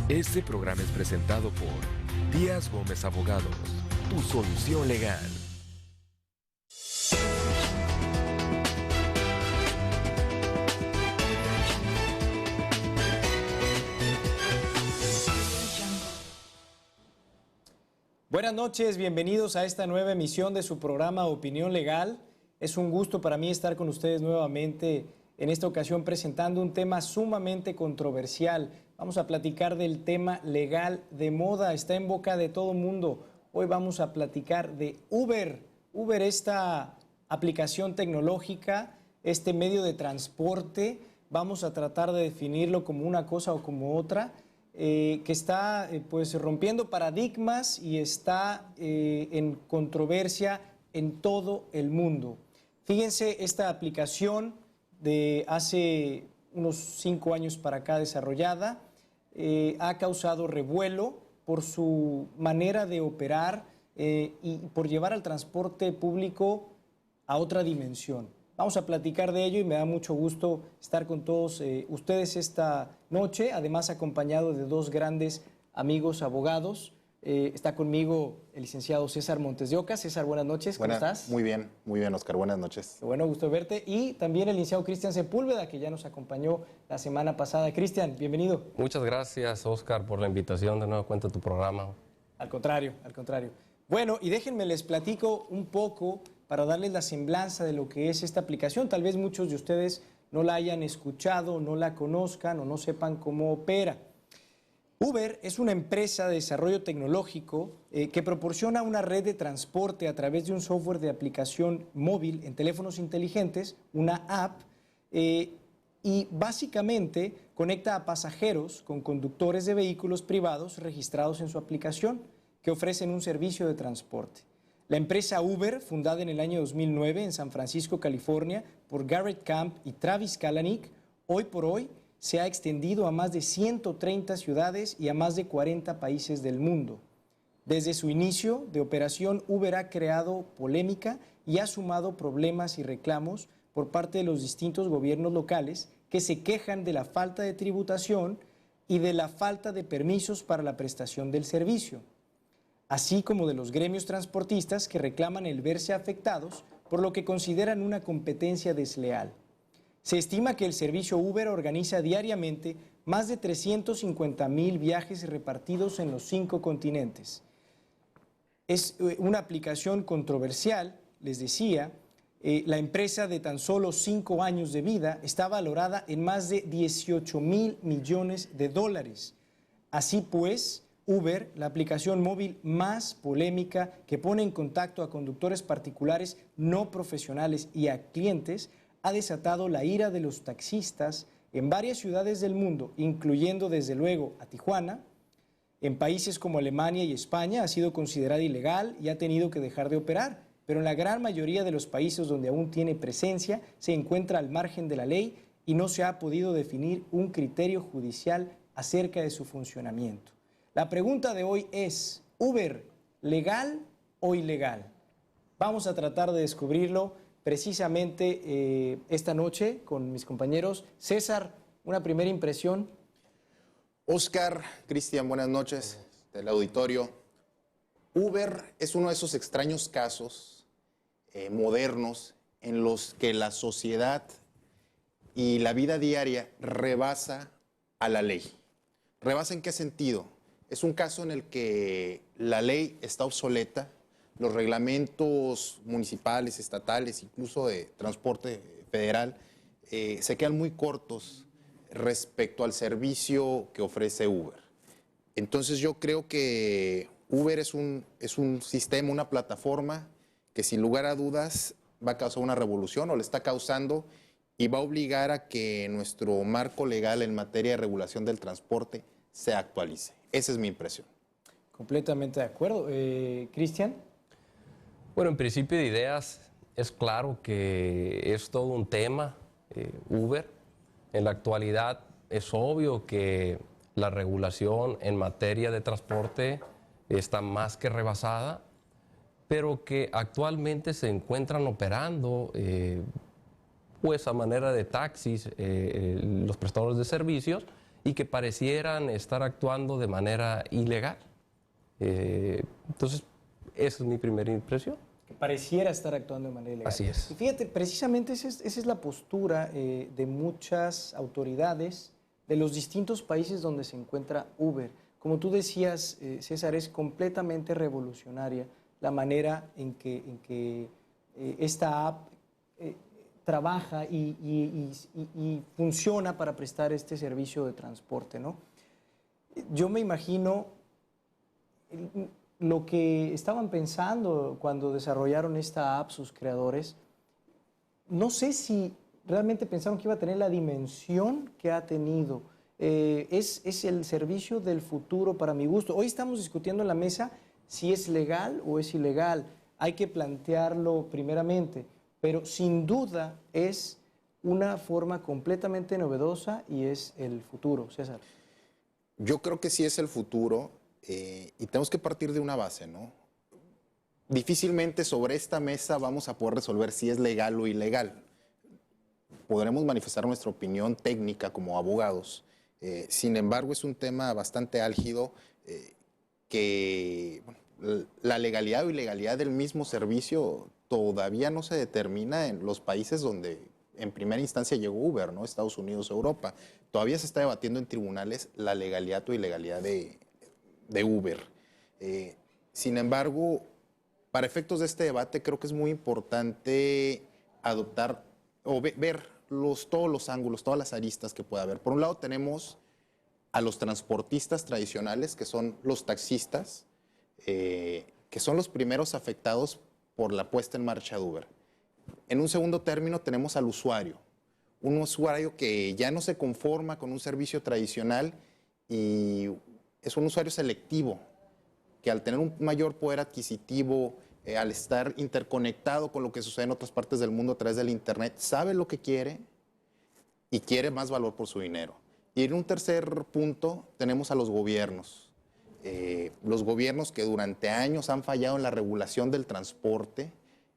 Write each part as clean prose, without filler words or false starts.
Este programa es presentado por Díaz Gómez Abogados, tu solución legal. Buenas noches, bienvenidos a esta nueva emisión de su programa Opinión Legal. Es un gusto para mí estar con ustedes nuevamente, en esta ocasión presentando un tema sumamente controversial. Vamos a platicar del tema legal de moda, está en boca de todo mundo. Hoy vamos a platicar de Uber. Uber, esta aplicación tecnológica, este medio de transporte, vamos a tratar de definirlo como una cosa o como otra, que está pues rompiendo paradigmas y está en controversia en todo el mundo. Fíjense, esta aplicación de hace unos 5 años para acá desarrollada ha causado revuelo por su manera de operar y por llevar al transporte público a otra dimensión. Vamos a platicar de ello y me da mucho gusto estar con todos ustedes esta noche, además acompañado de dos grandes amigos abogados. Está conmigo el licenciado César Montes de Oca. César, buenas noches, ¿cómo estás? Muy bien, Oscar, buenas noches. Bueno, gusto verte. Y también el licenciado Cristian Sepúlveda, que ya nos acompañó la semana pasada. Cristian, bienvenido. Muchas gracias, Oscar, por la invitación de nuevo cuenta a tu programa. Al contrario, al contrario. Bueno, y déjenme les platico un poco para darles la semblanza de lo que es esta aplicación. Tal vez muchos de ustedes no la hayan escuchado, no la conozcan o no sepan cómo opera. Uber es una empresa de desarrollo tecnológico que proporciona una red de transporte a través de un software de aplicación móvil en teléfonos inteligentes, una app, y básicamente conecta a pasajeros con conductores de vehículos privados registrados en su aplicación que ofrecen un servicio de transporte. La empresa Uber, fundada en el año 2009 en San Francisco, California, por Garrett Camp y Travis Kalanick, hoy por hoy se ha extendido a más de 130 ciudades y a más de 40 países del mundo. Desde su inicio de operación, Uber ha creado polémica y ha sumado problemas y reclamos por parte de los distintos gobiernos locales que se quejan de la falta de tributación y de la falta de permisos para la prestación del servicio, así como de los gremios transportistas que reclaman el verse afectados por lo que consideran una competencia desleal. Se estima que el servicio Uber organiza diariamente más de 350,000 viajes repartidos en los 5 continentes. Es una aplicación controversial, les decía. La empresa, de tan solo 5 años de vida, está valorada en más de 18,000 millones de dólares. Así pues, Uber, la aplicación móvil más polémica que pone en contacto a conductores particulares no profesionales y a clientes, ha desatado la ira de los taxistas en varias ciudades del mundo, incluyendo desde luego a Tijuana. En países como Alemania y España ha sido considerada ilegal y ha tenido que dejar de operar, pero en la gran mayoría de los países donde aún tiene presencia se encuentra al margen de la ley y no se ha podido definir un criterio judicial acerca de su funcionamiento. La pregunta de hoy es, ¿Uber legal o ilegal? Vamos a tratar de descubrirlo precisamente esta noche con mis compañeros. César, una primera impresión. Oscar, Cristian, buenas noches del auditorio. Uber es uno de esos extraños casos modernos en los que la sociedad y la vida diaria rebasa a la ley. ¿Rebasa en qué sentido? Es un caso en el que la ley está obsoleta, los reglamentos municipales, estatales, incluso de transporte federal, se quedan muy cortos respecto al servicio que ofrece Uber. Entonces yo creo que Uber es un sistema, una plataforma que sin lugar a dudas va a causar una revolución o le está causando y va a obligar a que nuestro marco legal en materia de regulación del transporte se actualice. Esa es mi impresión. Completamente de acuerdo. Cristian. Bueno, en principio de ideas es claro que es todo un tema, Uber. En la actualidad es obvio que la regulación en materia de transporte está más que rebasada, pero que actualmente se encuentran operando pues a manera de taxis los prestadores de servicios y que parecieran estar actuando de manera ilegal. Entonces, esa es mi primera impresión. Que pareciera estar actuando de manera ilegal. Así es. Y fíjate, precisamente esa es la postura de muchas autoridades de los distintos países donde se encuentra Uber. Como tú decías, César, es completamente revolucionaria la manera en que esta app trabaja y funciona para prestar este servicio de transporte, ¿no? Yo me imagino lo que estaban pensando cuando desarrollaron esta app sus creadores. No sé si realmente pensaron que iba a tener la dimensión que ha tenido. Es el servicio del futuro para mi gusto. Hoy estamos discutiendo en la mesa si es legal o es ilegal. Hay que plantearlo primeramente, pero sin duda es una forma completamente novedosa y es el futuro. César. Yo creo que sí es el futuro y tenemos que partir de una base, ¿no? Difícilmente sobre esta mesa vamos a poder resolver si es legal o ilegal. Podremos manifestar nuestra opinión técnica como abogados. Sin embargo, es un tema bastante álgido que bueno, la legalidad o ilegalidad del mismo servicio todavía no se determina en los países donde en primera instancia llegó Uber, ¿no? Estados Unidos, Europa. Todavía se está debatiendo en tribunales la legalidad o ilegalidad de Uber. Sin embargo, para efectos de este debate creo que es muy importante adoptar o ver todos los ángulos, todas las aristas que pueda haber. Por un lado tenemos a los transportistas tradicionales, que son los taxistas, que son los primeros afectados por la puesta en marcha de Uber. En un segundo término tenemos al usuario, un usuario que ya no se conforma con un servicio tradicional y es un usuario selectivo, que al tener un mayor poder adquisitivo, al estar interconectado con lo que sucede en otras partes del mundo a través del Internet, sabe lo que quiere y quiere más valor por su dinero. Y en un tercer punto tenemos a los gobiernos. Los gobiernos que durante años han fallado en la regulación del transporte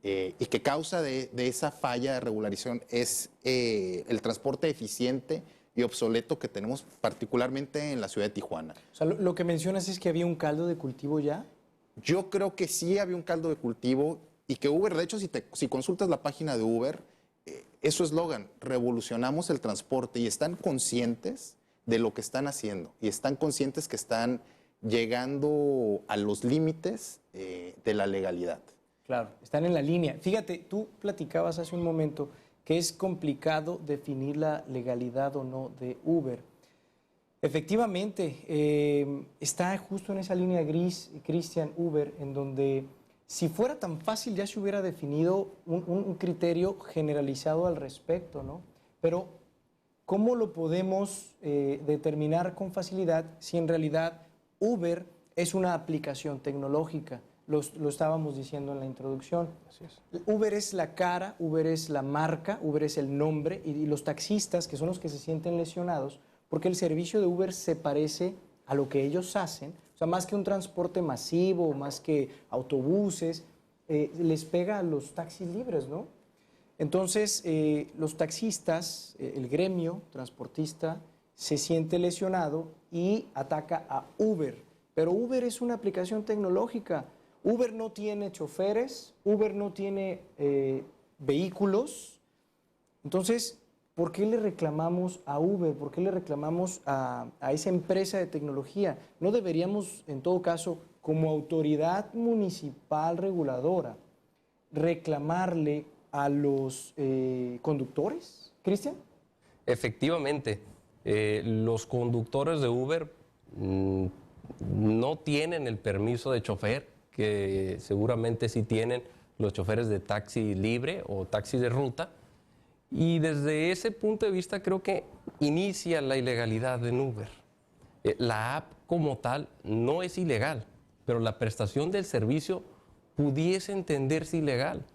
y que causa de esa falla de regulación es el transporte eficiente y obsoleto que tenemos particularmente en la ciudad de Tijuana. O sea, lo que mencionas es que había un caldo de cultivo ya. Yo creo que sí había un caldo de cultivo y que Uber, de hecho, si consultas la página de Uber, es su eslogan, revolucionamos el transporte, y están conscientes de lo que están haciendo y están conscientes que están llegando a los límites de la legalidad. Claro, están en la línea. Fíjate, tú platicabas hace un momento que es complicado definir la legalidad o no de Uber. Efectivamente, está justo en esa línea gris, Cristian, Uber, en donde si fuera tan fácil ya se hubiera definido un criterio generalizado al respecto, ¿no? Pero, ¿cómo lo podemos determinar con facilidad si en realidad Uber es una aplicación tecnológica? Lo estábamos diciendo en la introducción. Así es. Uber es la cara, Uber es la marca, Uber es el nombre, y los taxistas, que son los que se sienten lesionados, porque el servicio de Uber se parece a lo que ellos hacen. O sea, más que un transporte masivo, más que autobuses, les pega a los taxis libres, ¿no? Entonces, los taxistas, el gremio transportista, se siente lesionado y ataca a Uber. Pero Uber es una aplicación tecnológica. Uber no tiene choferes, Uber no tiene vehículos. Entonces, ¿por qué le reclamamos a Uber? ¿Por qué le reclamamos a esa empresa de tecnología? ¿No deberíamos, en todo caso, como autoridad municipal reguladora, reclamarle a los conductores? ¿Cristian? Efectivamente, los conductores de Uber no tienen el permiso de chofer, que seguramente sí tienen los choferes de taxi libre o taxi de ruta. Y desde ese punto de vista creo que inicia la ilegalidad en Uber. La app como tal no es ilegal, pero la prestación del servicio pudiese entenderse ilegal,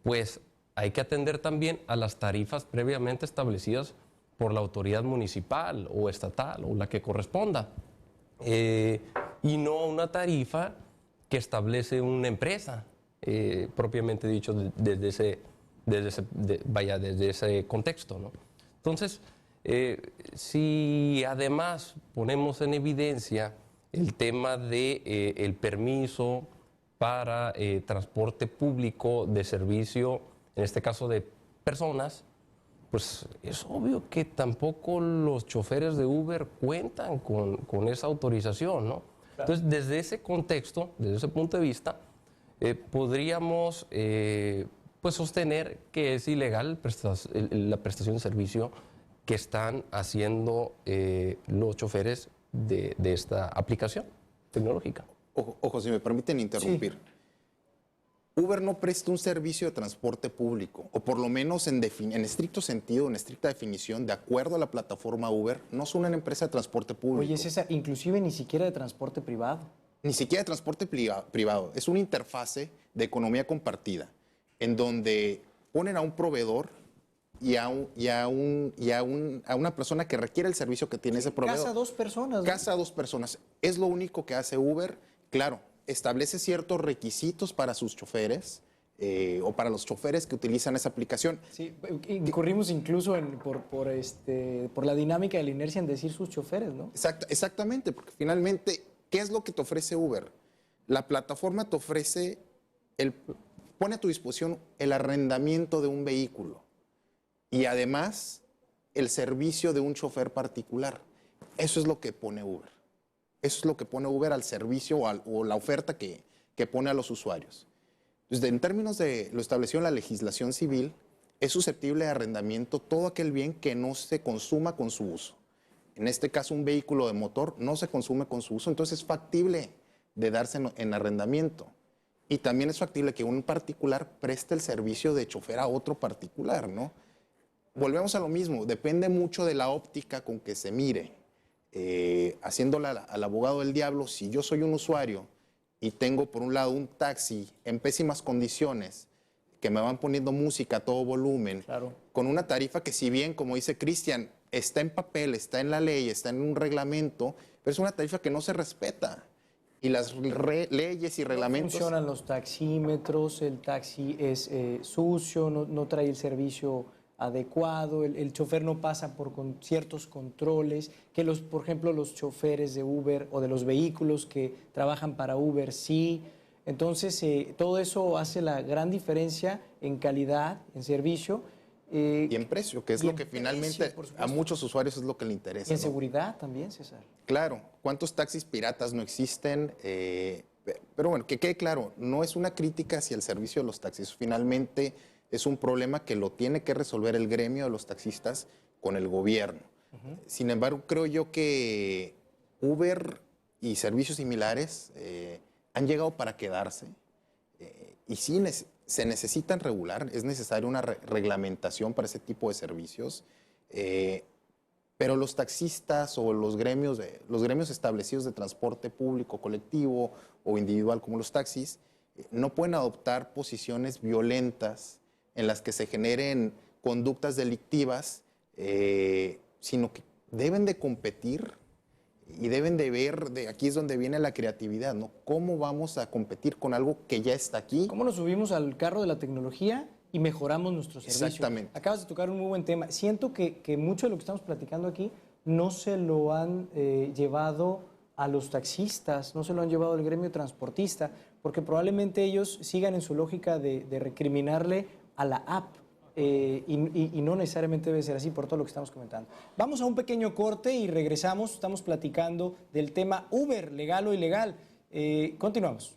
pues hay que atender también a las tarifas previamente establecidas por la autoridad municipal o estatal o la que corresponda, y no una tarifa que establece una empresa, propiamente dicho desde ese contexto, ¿no? Entonces, Si además ponemos en evidencia el tema de el permiso para transporte público de servicio, en este caso de personas, pues es obvio que tampoco los choferes de Uber cuentan con esa autorización, ¿no? Claro. Entonces, desde ese contexto, desde ese punto de vista, podríamos pues sostener que es ilegal la prestación de servicio que están haciendo los choferes de esta aplicación tecnológica. Ojo, si me permiten interrumpir. Sí. Uber no presta un servicio de transporte público, o por lo menos en estricto sentido, en estricta definición, de acuerdo a la plataforma Uber, no son una empresa de transporte público. Oye, César, inclusive ni siquiera de transporte privado. Ni siquiera de transporte privado. Es una interfase de economía compartida, en donde ponen a un proveedor y a una persona que requiere el servicio que tiene ese proveedor. Casa a dos personas, ¿no? Casa a dos personas. Es lo único que hace Uber. Claro, establece ciertos requisitos para sus choferes o para los choferes que utilizan esa aplicación. Sí, incurrimos incluso por la dinámica de la inercia en decir sus choferes, ¿no? Exactamente, porque finalmente, ¿qué es lo que te ofrece Uber? La plataforma te ofrece, pone a tu disposición el arrendamiento de un vehículo y además el servicio de un chofer particular. Eso es lo que pone Uber. Eso es lo que pone Uber al servicio o la oferta que pone a los usuarios. Entonces, en términos de lo establecido en la legislación civil, es susceptible de arrendamiento todo aquel bien que no se consuma con su uso. En este caso, un vehículo de motor no se consume con su uso, entonces es factible de darse en arrendamiento. Y también es factible que un particular preste el servicio de chofer a otro particular, ¿no? Volvemos a lo mismo, depende mucho de la óptica con que se mire. Haciéndola al abogado del diablo, si yo soy un usuario y tengo por un lado un taxi en pésimas condiciones, que me van poniendo música a todo volumen, claro, con una tarifa que si bien, como dice Cristian, está en papel, está en la ley, está en un reglamento, pero es una tarifa que no se respeta. Y las leyes y reglamentos... No funcionan los taxímetros, el taxi es sucio, no trae el servicio adecuado, el chofer no pasa por ciertos controles, que por ejemplo, los choferes de Uber o de los vehículos que trabajan para Uber sí. Entonces, todo eso hace la gran diferencia en calidad, en servicio. Y en precio, que es lo que finalmente a muchos usuarios es lo que le interesa. Y en seguridad también, César. Claro, ¿cuántos taxis piratas no existen? Pero bueno, que quede claro, no es una crítica hacia el servicio de los taxis. Finalmente es un problema que lo tiene que resolver el gremio de los taxistas con el gobierno. Sin embargo, creo yo que Uber y servicios similares han llegado para quedarse y sí se necesitan regular, es necesaria una reglamentación para ese tipo de servicios, pero los taxistas o los gremios establecidos de transporte público, colectivo o individual como los taxis, no pueden adoptar posiciones violentas en las que se generen conductas delictivas, sino que deben de competir y deben de ver, aquí es donde viene la creatividad, ¿no? ¿Cómo vamos a competir con algo que ya está aquí? ¿Cómo nos subimos al carro de la tecnología y mejoramos nuestro servicio? Exactamente. Acabas de tocar un muy buen tema. Siento que mucho de lo que estamos platicando aquí no se lo han llevado a los taxistas, no se lo han llevado al gremio transportista, porque probablemente ellos sigan en su lógica de recriminarle a la app. Y no necesariamente debe ser así por todo lo que estamos comentando. Vamos a un pequeño corte y regresamos. Estamos platicando del tema Uber, legal o ilegal. Continuamos.